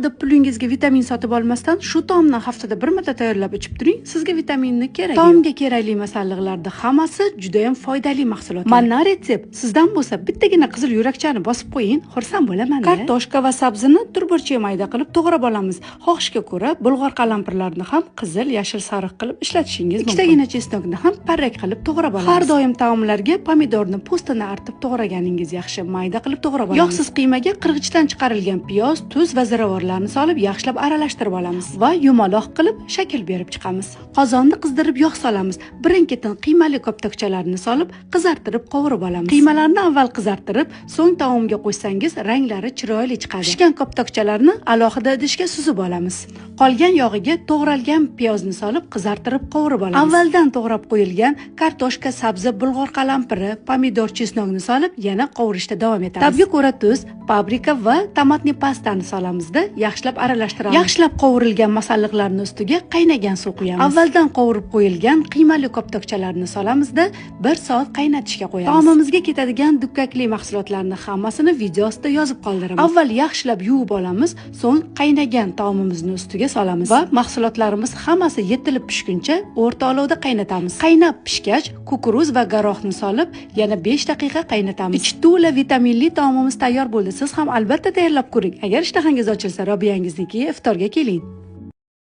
deb pulingizga vitamin sotib olmasdan shu taomni haftada bir marta tayyorlab ichib turing. Sizga vitaminni kerak. Taomga kerakli masalliqlarning hammasi juda ham foydali mahsulotlar. Mana retsept. Sizdan bo'lsa bittagina qizil yurakchani bosib qo'ying, xursand bo'laman. Kartoshka va sabzini turburcha mayda qilib to'g'rab olamiz. Xohishga ko'ra bulg'or qalampirlarini ham qizil, yashil, sariq qilib ishlatishingiz mumkin. Ikkitagina chesnokni ham parrak qilib to'g'rab olamiz. Har doim taomlarga pomidorni po'stini artib to'g'raganingiz yaxshi. Mayda qilib to'g'rab olamiz. Yog'siz qiymaga qirg'ichdan chiqarilgan piyoz, tuz va ziravorlarni solib yaxshilab aralashtirib olamiz va yumaloq qilib shakl berib chiqamiz. Qozonni qizdirib yog' solamiz. Birin-ketin qiymali koptokchalarni solib qizartirib qovurib olamiz. Qiymalarni avval qizartirib, so'ng taomga qo'shsangiz ranglari chiroyli chiqadi. Pishgan koptokchalarni alohida idishga suzib olamiz. Qolgan yog'iga to'g'ralgan piyozni solib qizartirib qovurib olamiz. Avvaldan to'g'rab qo'yilgan kartoshka, sabzi, bulg'or qalampiri, pomidor, chesnokni solib yana qovurishda davom etamiz. Tabga ko'ra tuz, paprika va tomatli pastani solamizda yaxshilab aralashtiramiz. Yaxshilab qovurilgan masalliqlarning ustiga qaynagan suv quyamiz. Avvaldan qovurib qo'yilgan qiymali koptokchalarni solamizda 1 soat qaynatishga qo'yamiz. Taomimizga ketadigan dukkakli mahsulotlarning hammasini video ostida yozib qoldiraman. Avval yaxshilab yuvib olamiz, so'ng qaynagan taomimizni ustiga solamiz va mahsulotlarimiz hammasi yetilib pishguncha o'rta olovda qaynatamiz. Qaynab pishgach, kukuruz va garohni solib yana 5 daqiqa qaynatamiz. Ichi to'la vitaminli taomimiz tayyor bo'ldi. Siz ham albatta tayyorlab ko'ring. Agar ishtahangiz ochilsa, Robiyangizniki iftorga keling.